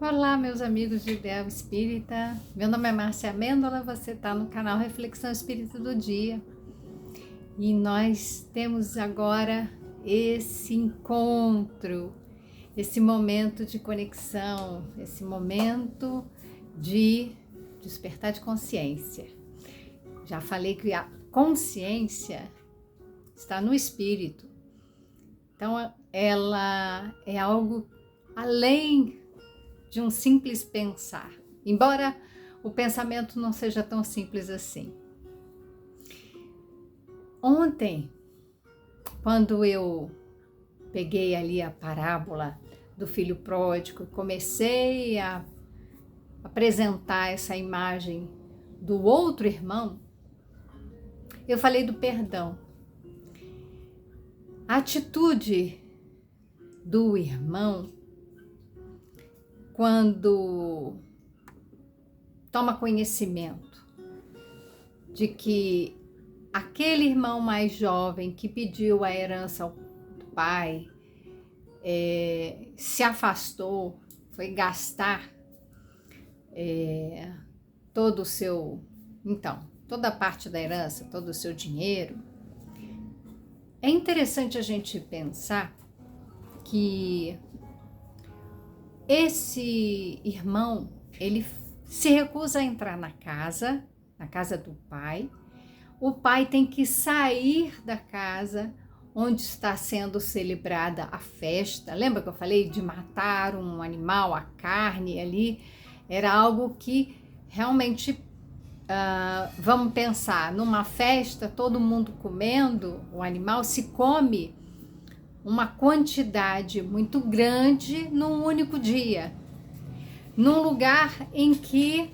Olá, meus amigos de Ideal Espírita. Meu nome é Márcia Amêndola, você está no canal Reflexão Espírita do Dia. E nós temos agora esse encontro, esse momento de conexão, esse momento de despertar de consciência. Já falei que a consciência está no espírito. Então, ela é algo além de um simples pensar, embora o pensamento não seja tão simples assim. Ontem, quando eu peguei ali a parábola do filho pródigo, comecei a apresentar essa imagem do outro irmão, eu falei do perdão. A atitude do irmão, quando toma conhecimento de que aquele irmão mais jovem que pediu a herança ao pai se afastou, foi gastar todo o seu, toda a parte da herança, todo o seu dinheiro. É interessante a gente pensar que esse irmão, ele se recusa a entrar na casa do pai. O pai tem que sair da casa onde está sendo celebrada a festa. Lembra que eu falei de matar um animal, a carne ali? Era algo que realmente, vamos pensar, numa festa, todo mundo comendo o animal, se come uma quantidade muito grande num único dia, num lugar em que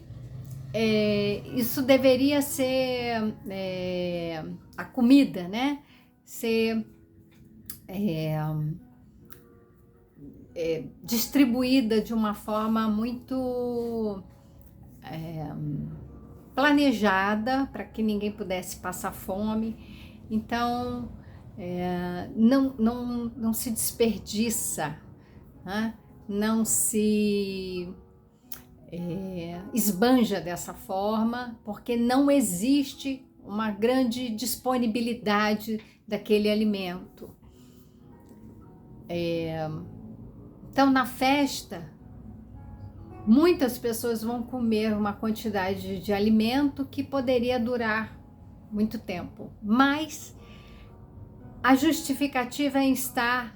isso deveria ser a comida, né? Ser distribuída de uma forma muito planejada para que ninguém pudesse passar fome. Então, não se desperdiça, né? Não se esbanja dessa forma, porque não existe uma grande disponibilidade daquele alimento. Então, na festa, muitas pessoas vão comer uma quantidade de alimento que poderia durar muito tempo, mas a justificativa está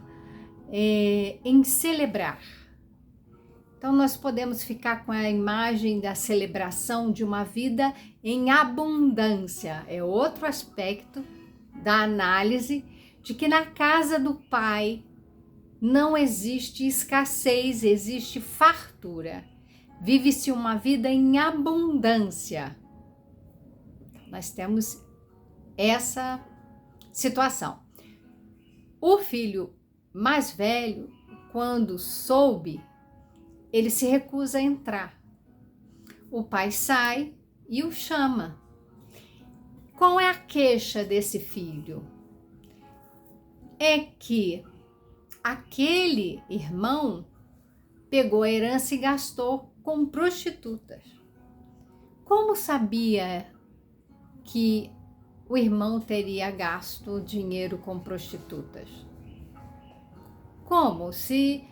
em celebrar. Então, nós podemos ficar com a imagem da celebração de uma vida em abundância. É outro aspecto da análise de que na casa do Pai não existe escassez, existe fartura. Vive-se uma vida em abundância. Nós temos essa situação. O filho mais velho, quando soube, ele se recusa a entrar. O pai sai e o chama. Qual é a queixa desse filho? É que aquele irmão pegou a herança e gastou com prostitutas. Como sabia que o irmão teria gasto dinheiro com prostitutas? Como? Se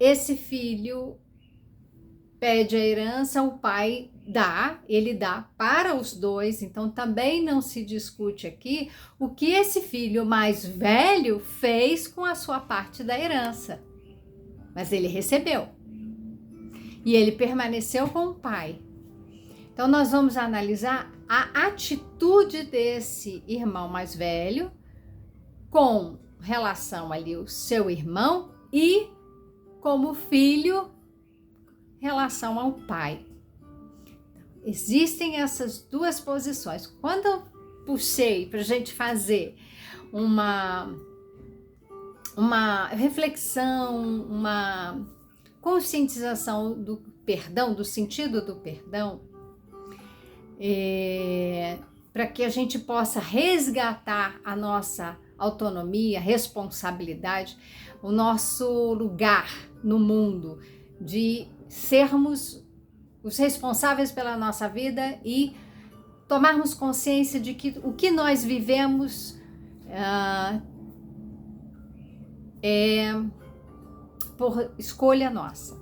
esse filho pede a herança, o pai dá, ele dá para os dois, então também não se discute aqui o que esse filho mais velho fez com a sua parte da herança. Mas ele recebeu. E ele permaneceu com o pai. Então nós vamos analisar a atitude desse irmão mais velho com relação ali ao seu irmão e como filho, relação ao pai. Existem essas duas posições. Quando eu puxei para a gente fazer uma reflexão, uma conscientização do perdão, do sentido do perdão, para que a gente possa resgatar a nossa autonomia, responsabilidade, o nosso lugar no mundo, de sermos os responsáveis pela nossa vida e tomarmos consciência de que o que nós vivemos é por escolha nossa.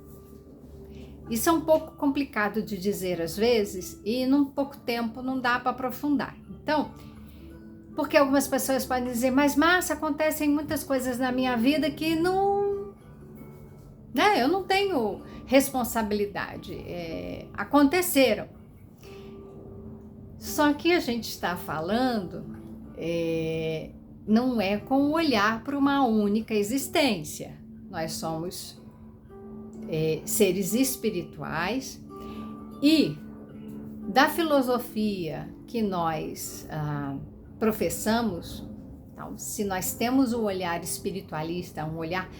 Isso é um pouco complicado de dizer às vezes e num pouco tempo não dá para aprofundar. Então, porque algumas pessoas podem dizer, mas Márcia, acontecem muitas coisas na minha vida que não, né, eu não tenho responsabilidade, aconteceram. Só que a gente está falando, não é com o olhar para uma única existência. Nós somos seres espirituais e da filosofia que nós professamos, então, se nós temos um olhar espiritualista, um olhar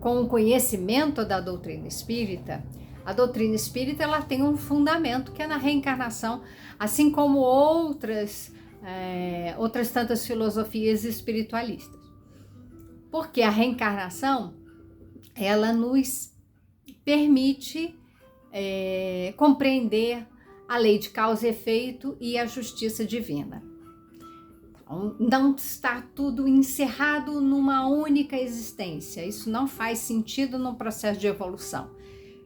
com o conhecimento da doutrina espírita, a doutrina espírita ela tem um fundamento que é na reencarnação, assim como outras tantas filosofias espiritualistas. Porque a reencarnação, ela nos permite compreender a lei de causa e efeito e a justiça divina. Então, não está tudo encerrado numa única existência. Isso não faz sentido no processo de evolução.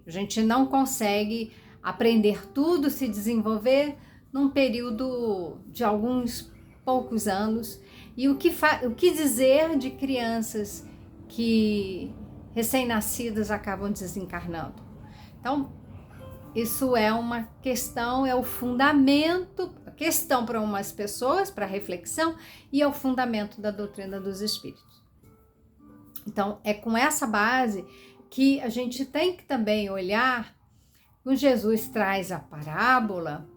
A gente não consegue aprender tudo, se desenvolver num período de alguns poucos anos. E o que dizer de crianças que recém-nascidas acabam desencarnando? Então, isso é uma questão, é o fundamento, a questão para umas pessoas, para reflexão, e é o fundamento da doutrina dos espíritos. Então, é com essa base que a gente tem que também olhar, quando Jesus traz a parábola,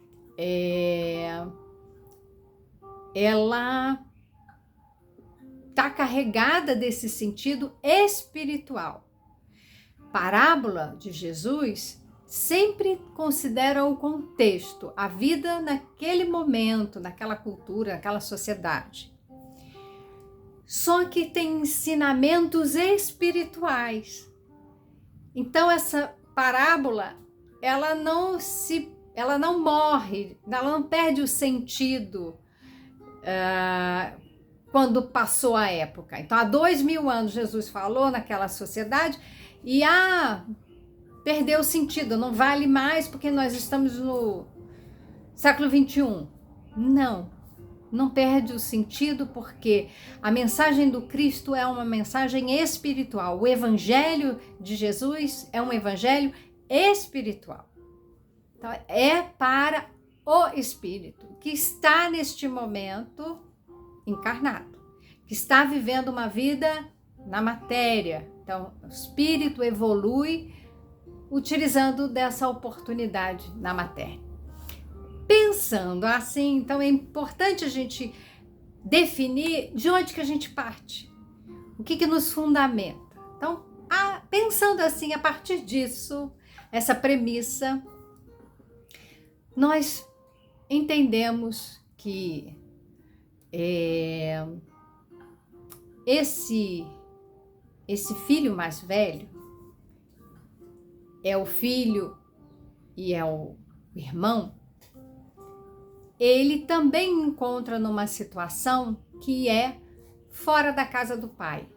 ela está carregada desse sentido espiritual. Parábola de Jesus sempre considera o contexto, a vida naquele momento, naquela cultura, naquela sociedade. Só que tem ensinamentos espirituais. Então essa parábola, ela não morre, ela não perde o sentido quando passou a época. Então há 2000 anos Jesus falou naquela sociedade e perdeu o sentido, não vale mais porque nós estamos no século 21. Não perde o sentido porque a mensagem do Cristo é uma mensagem espiritual. O evangelho de Jesus é um evangelho espiritual. Então, é para o espírito que está neste momento encarnado, que está vivendo uma vida na matéria. Então, o espírito evolui utilizando dessa oportunidade na matéria. Pensando assim, então é importante a gente definir de onde que a gente parte, o que nos fundamenta. Então, pensando assim, a partir disso, essa premissa, nós entendemos que esse filho mais velho é o filho e é o irmão, ele também encontra numa situação que é fora da casa do pai,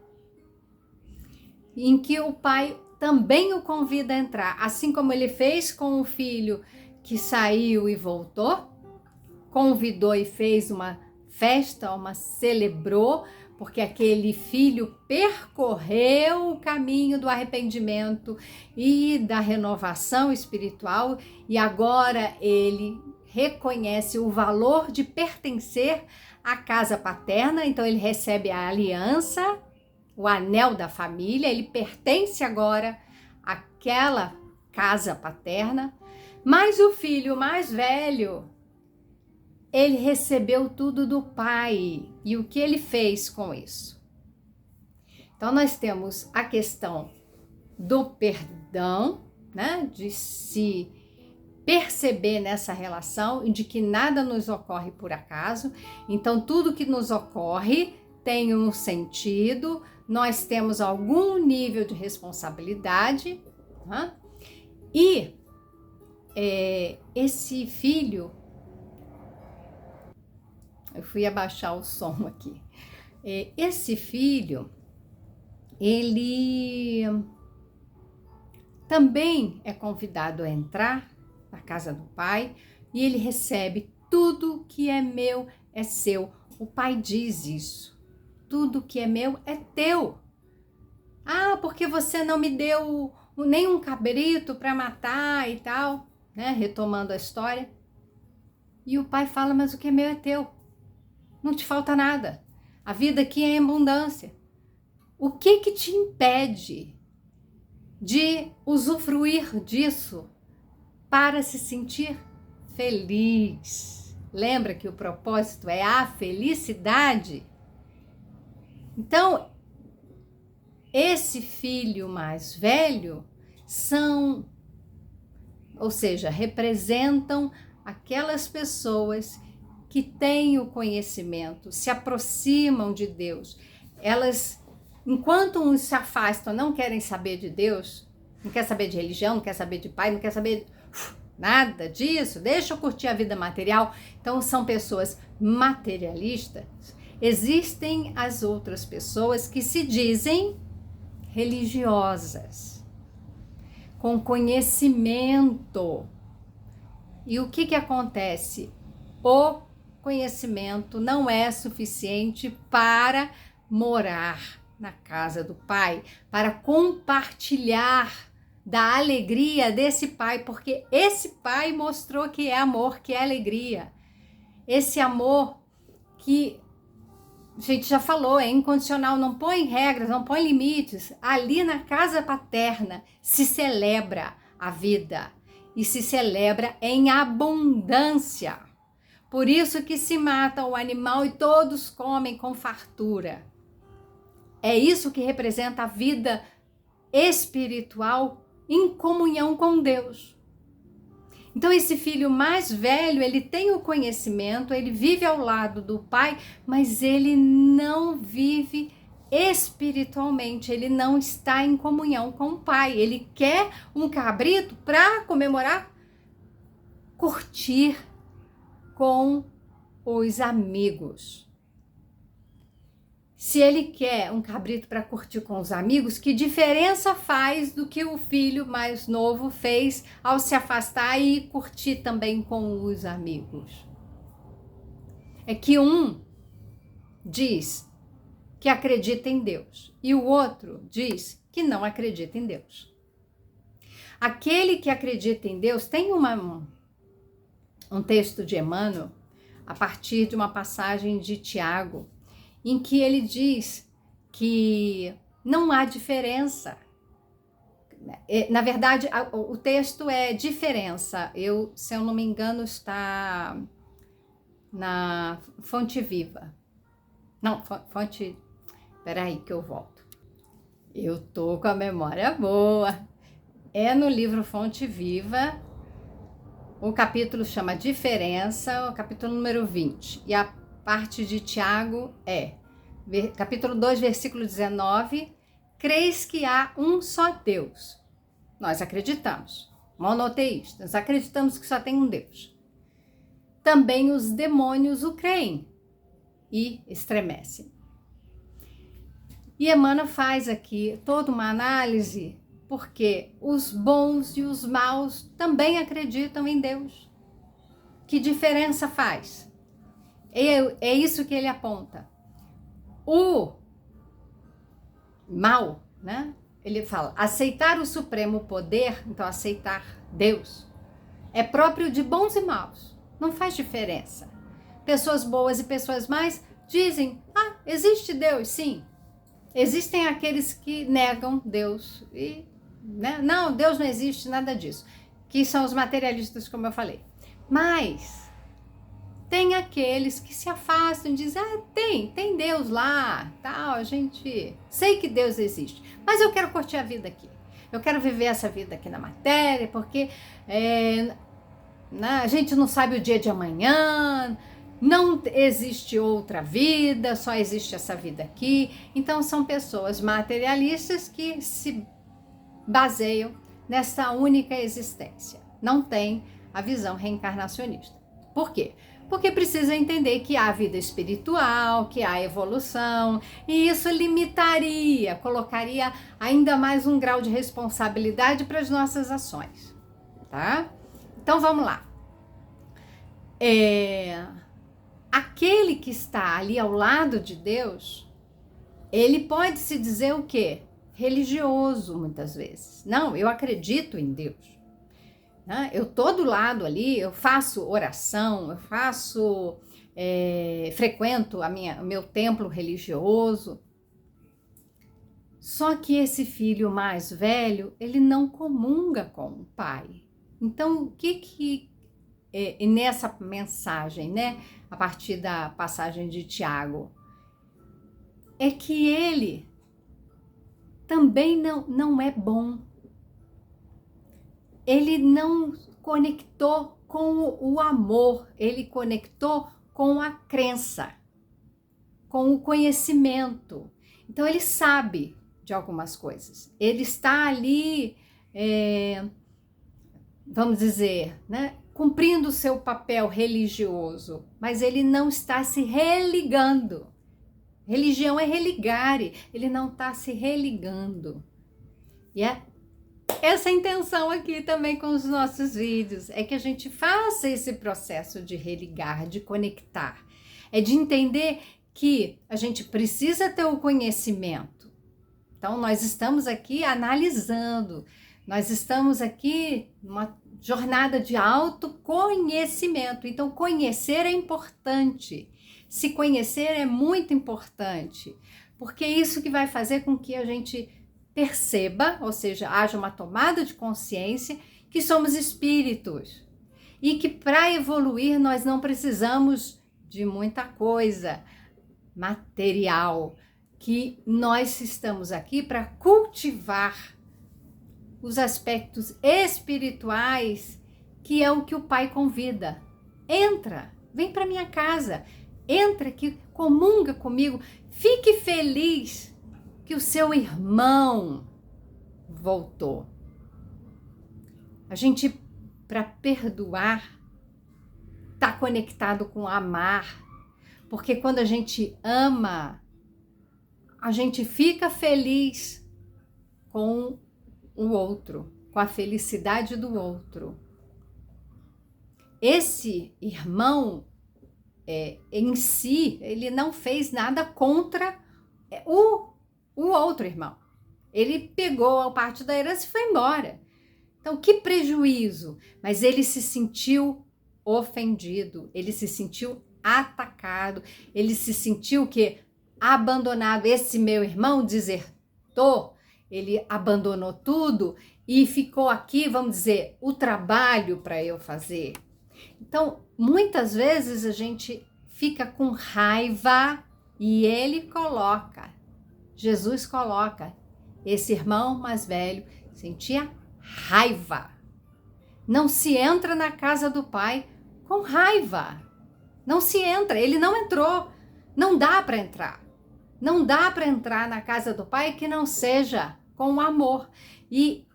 em que o pai também o convida a entrar, assim como ele fez com o filho que saiu e voltou, convidou e fez uma festa, celebrou, porque aquele filho percorreu o caminho do arrependimento e da renovação espiritual e agora ele reconhece o valor de pertencer à casa paterna, então ele recebe a aliança, o anel da família, ele pertence agora àquela casa paterna, mas o filho mais velho, ele recebeu tudo do pai. E o que ele fez com isso? Então, nós temos a questão do perdão, né? De se perceber nessa relação e de que nada nos ocorre por acaso. Então, tudo que nos ocorre tem um sentido, nós temos algum nível de responsabilidade, né? E esse filho, eu fui abaixar o som aqui, esse filho, ele também é convidado a entrar na casa do pai e ele recebe tudo que é meu é seu. O pai diz isso. Tudo que é meu é teu. Ah, porque você não me deu nenhum cabrito para matar e tal, né? Retomando a história. E o pai fala, mas o que é meu é teu. Não te falta nada. A vida aqui é em abundância. O que te impede de usufruir disso para se sentir feliz? Lembra que o propósito é a felicidade? Então, esse filho mais velho representam aquelas pessoas que têm o conhecimento, se aproximam de Deus. Elas, enquanto uns se afastam, não querem saber de Deus, não quer saber de religião, não quer saber de pai, não quer saber nada disso, deixa eu curtir a vida material. Então, são pessoas materialistas. Existem as outras pessoas que se dizem religiosas, com conhecimento. E o que acontece? O conhecimento não é suficiente para morar na casa do pai, para compartilhar da alegria desse pai, porque esse pai mostrou que é amor, que é alegria. Esse amor que a gente já falou, é incondicional, não põe regras, não põe limites. Ali na casa paterna se celebra a vida e se celebra em abundância. Por isso que se mata o animal e todos comem com fartura. É isso que representa a vida espiritual em comunhão com Deus. Então esse filho mais velho, ele tem o conhecimento, ele vive ao lado do pai, mas ele não vive espiritualmente, ele não está em comunhão com o pai. Ele quer um cabrito para comemorar, curtir com os amigos. Se ele quer um cabrito para curtir com os amigos, que diferença faz do que o filho mais novo fez ao se afastar e curtir também com os amigos? É que um diz que acredita em Deus e o outro diz que não acredita em Deus. Aquele que acredita em Deus tem um texto de Emmanuel, a partir de uma passagem de Tiago, em que ele diz que não há diferença. Na verdade, o texto é diferença. Se eu não me engano, está na Fonte Viva. Não, Fonte... Peraí que eu volto. Eu tô com a memória boa. É no livro Fonte Viva. O capítulo chama Diferença, o capítulo número 20. E a parte de Tiago é, capítulo 2, versículo 19, creis que há um só Deus. Nós acreditamos, monoteístas, acreditamos que só tem um Deus. Também os demônios o creem e estremecem. E Emmanuel faz aqui toda uma análise, porque os bons e os maus também acreditam em Deus. Que diferença faz? É isso que ele aponta. O mal, né? Ele fala, aceitar o supremo poder, então aceitar Deus, é próprio de bons e maus. Não faz diferença. Pessoas boas e pessoas más dizem, existe Deus, sim. Existem aqueles que negam Deus e, né? Não, Deus não existe, nada disso. Que são os materialistas, como eu falei. Mas tem aqueles que se afastam e dizem, tem Deus lá, tal, a gente... Sei que Deus existe, mas eu quero curtir a vida aqui. Eu quero viver essa vida aqui na matéria, porque a gente não sabe o dia de amanhã, não existe outra vida, só existe essa vida aqui. Então são pessoas materialistas que se baseiam nessa única existência. Não tem a visão reencarnacionista. Por quê? Porque precisa entender que há vida espiritual, que há evolução, e isso limitaria, colocaria ainda mais um grau de responsabilidade para as nossas ações, tá? Então vamos lá. Aquele que está ali ao lado de Deus, ele pode se dizer o quê? Religioso, muitas vezes. Não, eu acredito em Deus. Né? Eu tô do lado ali, eu faço oração, eu frequento o meu templo religioso. Só que esse filho mais velho, ele não comunga com o pai. Então, o que nessa mensagem, né, a partir da passagem de Tiago, é que ele também não é bom. Ele não conectou com o amor, ele conectou com a crença, com o conhecimento. Então ele sabe de algumas coisas. Ele está ali, vamos dizer, né, cumprindo o seu papel religioso, mas ele não está se religando. Religião é religare, ele não está se religando. E essa intenção aqui também com os nossos vídeos, é que a gente faça esse processo de religar, de conectar. É de entender que a gente precisa ter o conhecimento. Então, nós estamos aqui analisando, nós estamos aqui numa jornada de autoconhecimento. Então, conhecer é importante. Se conhecer é muito importante, porque é isso que vai fazer com que a gente perceba, ou seja, haja uma tomada de consciência que somos espíritos e que para evoluir nós não precisamos de muita coisa material, que nós estamos aqui para cultivar os aspectos espirituais, que é o que o Pai convida. Entra, vem para minha casa, entra aqui, comunga comigo, fique feliz que o seu irmão voltou. A gente, para perdoar, está conectado com amar, porque quando a gente ama, a gente fica feliz com o outro, com a felicidade do outro. Esse irmão, em si, ele não fez nada contra o outro irmão. Ele pegou a parte da herança e foi embora. Então, que prejuízo! Mas ele se sentiu ofendido, ele se sentiu atacado, ele se sentiu abandonado. Esse meu irmão desertou, ele abandonou tudo e ficou aqui, vamos dizer, o trabalho para eu fazer. Então, muitas vezes a gente fica com raiva e Jesus coloca, esse irmão mais velho sentia raiva. Não se entra na casa do pai com raiva. Não se entra, ele não entrou. Não dá para entrar. Não dá para entrar na casa do pai que não seja com amor. E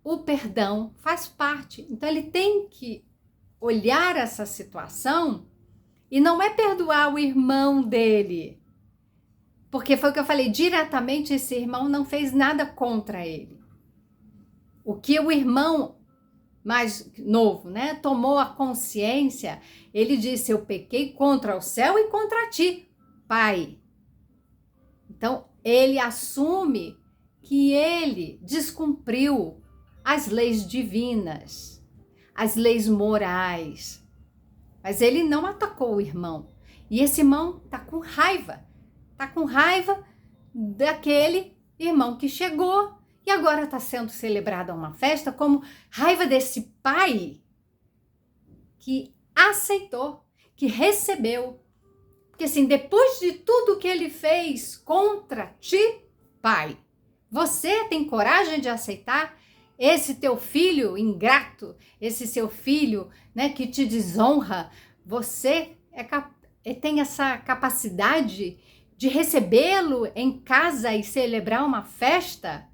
o perdão faz parte. Então ele tem que olhar essa situação e não é perdoar o irmão dele. Porque foi o que eu falei, diretamente esse irmão não fez nada contra ele. O que o irmão mais novo, né, tomou a consciência, ele disse, eu pequei contra o céu e contra ti, pai. Então, ele assume que ele descumpriu as leis divinas, as leis morais. Mas ele não atacou o irmão. E esse irmão está com raiva. Está com raiva daquele irmão que chegou e agora está sendo celebrada uma festa, como raiva desse pai que aceitou, que recebeu. Porque assim, depois de tudo que ele fez contra ti, pai, você tem coragem de aceitar esse teu filho ingrato, esse seu filho, né, que te desonra? Você tem essa capacidade de recebê-lo em casa e celebrar uma festa?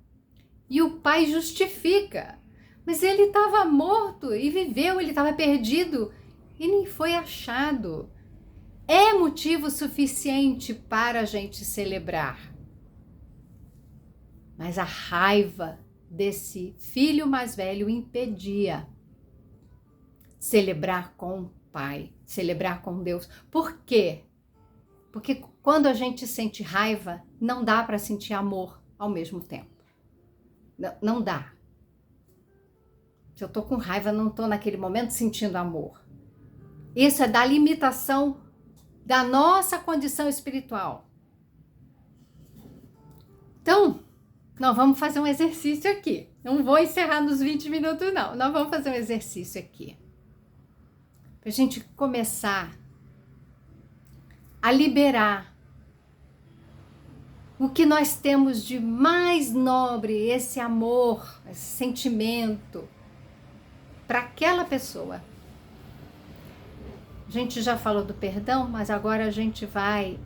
E o pai justifica. Mas ele estava morto e viveu, ele estava perdido e nem foi achado. É motivo suficiente para a gente celebrar. Mas a raiva desse filho mais velho impedia celebrar com o pai, celebrar com Deus. Por quê? Porque quando a gente sente raiva, não dá para sentir amor ao mesmo tempo. Não dá. Se eu tô com raiva, não tô naquele momento sentindo amor. Isso é da limitação da nossa condição espiritual. Então, nós vamos fazer um exercício aqui. Não vou encerrar nos 20 minutos, não. Nós vamos fazer um exercício aqui. Para a gente começar a liberar o que nós temos de mais nobre, esse amor, esse sentimento para aquela pessoa. A gente já falou do perdão, mas agora a gente vai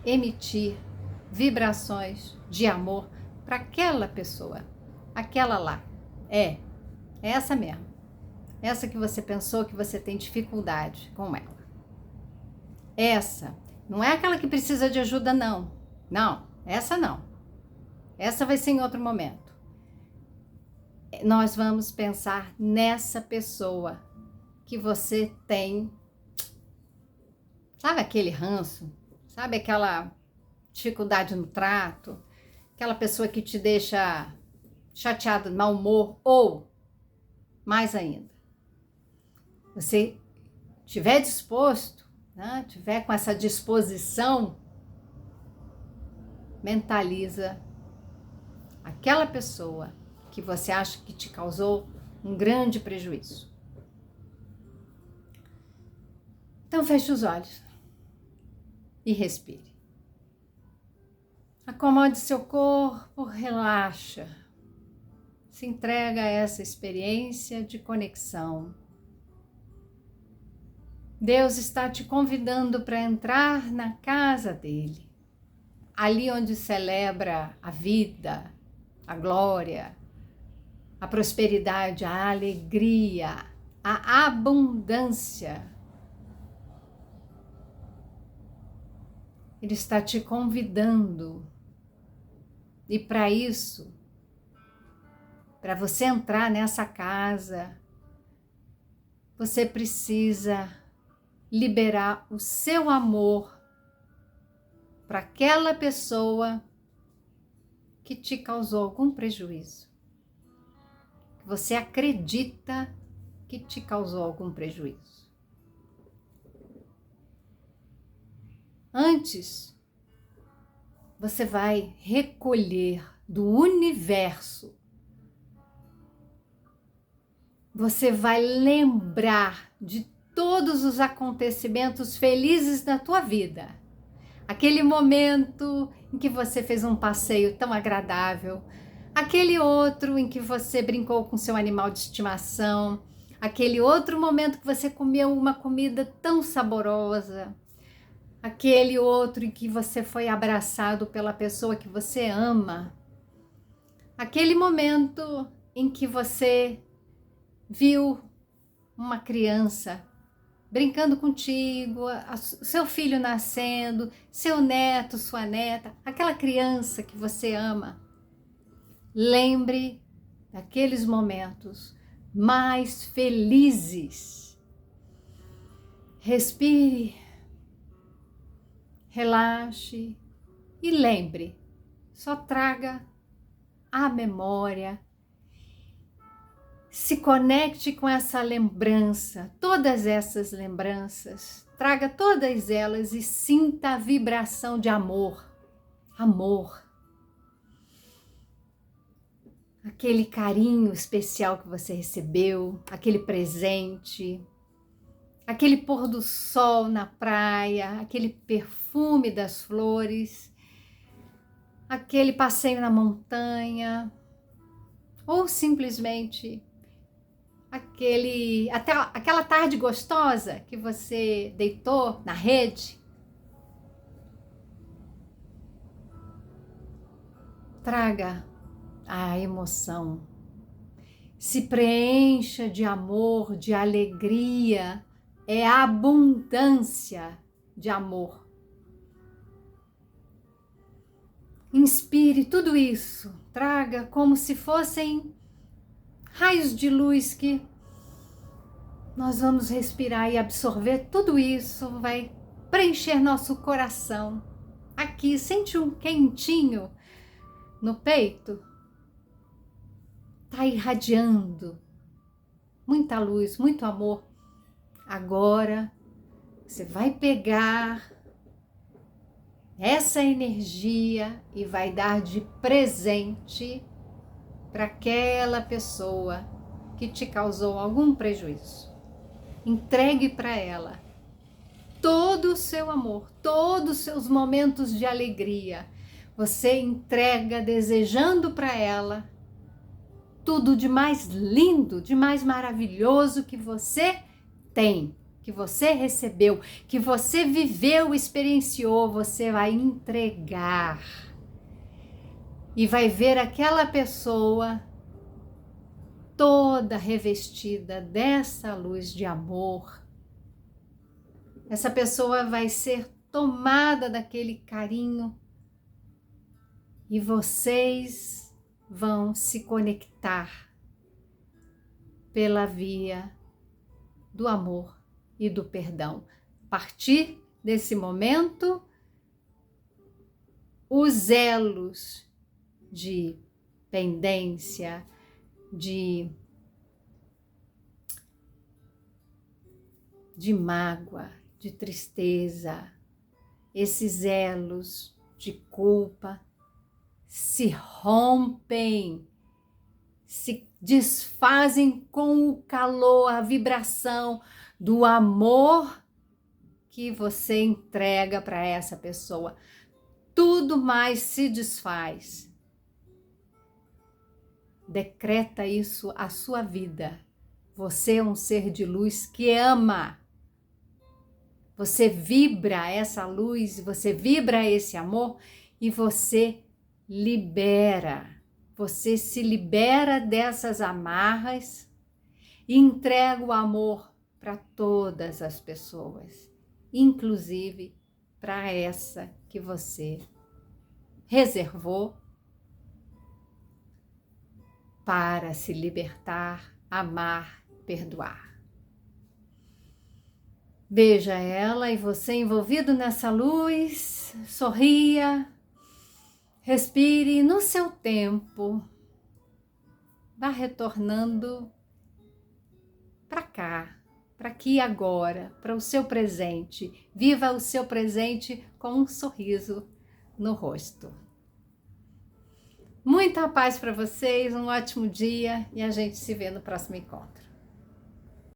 emitir vibrações de amor para aquela pessoa, aquela lá. É essa mesmo. Essa que você pensou que você tem dificuldade com ela. Essa, não é aquela que precisa de ajuda, não. Não, essa não. Essa vai ser em outro momento. Nós vamos pensar nessa pessoa que você tem, sabe aquele ranço? Sabe aquela dificuldade no trato? Aquela pessoa que te deixa chateado, mau humor, ou, mais ainda, você estiver disposto, né, tiver com essa disposição, mentaliza aquela pessoa que você acha que te causou um grande prejuízo. Então feche os olhos e respire. Acomode seu corpo, relaxa. Se entrega a essa experiência de conexão. Deus está te convidando para entrar na casa dele, ali onde celebra a vida, a glória, a prosperidade, a alegria, a abundância. Ele está te convidando. E para isso, para você entrar nessa casa, você precisa liberar o seu amor para aquela pessoa que te causou algum prejuízo. Que você acredita que te causou algum prejuízo. Antes, você vai recolher do universo. Você vai lembrar de todos os acontecimentos felizes da tua vida. Aquele momento em que você fez um passeio tão agradável, aquele outro em que você brincou com seu animal de estimação, aquele outro momento que você comeu uma comida tão saborosa, aquele outro em que você foi abraçado pela pessoa que você ama, aquele momento em que você viu uma criança brincando contigo, seu filho nascendo, seu neto, sua neta, aquela criança que você ama. Lembre daqueles momentos mais felizes. Respire, relaxe e lembre, só traga a memória. Se conecte com essa lembrança, todas essas lembranças, traga todas elas e sinta a vibração de amor. Amor. Aquele carinho especial que você recebeu, aquele presente, aquele pôr do sol na praia, aquele perfume das flores, aquele passeio na montanha, ou simplesmente até aquela tarde gostosa que você deitou na rede. Traga a emoção. Se preencha de amor, de alegria. É a abundância de amor. Inspire tudo isso. Traga como se fossem raios de luz que nós vamos respirar e absorver tudo isso. Vai preencher nosso coração. Aqui, sente um quentinho no peito. Está irradiando muita luz, muito amor. Agora você vai pegar essa energia e vai dar de presente para aquela pessoa que te causou algum prejuízo. Entregue para ela todo o seu amor, todos os seus momentos de alegria. Você entrega desejando para ela tudo de mais lindo, de mais maravilhoso que você tem, que você recebeu, que você viveu, experienciou. Você vai entregar e vai ver aquela pessoa toda revestida dessa luz de amor. Essa pessoa vai ser tomada daquele carinho e vocês vão se conectar pela via do amor e do perdão. A partir desse momento, os elos de pendência, de mágoa, de tristeza, esses elos de culpa se rompem, se desfazem com o calor, a vibração do amor que você entrega para essa pessoa. Tudo mais se desfaz. Decreta isso à sua vida. Você é um ser de luz que ama. Você vibra essa luz, você vibra esse amor e você libera. Você se libera dessas amarras e entrega o amor para todas as pessoas, inclusive para essa que você reservou para se libertar, amar, perdoar. Veja ela e você envolvido nessa luz, sorria, respire no seu tempo, vá retornando para cá, para aqui e agora, para o seu presente. Viva o seu presente com um sorriso no rosto. Muita paz para vocês, um ótimo dia e a gente se vê no próximo encontro.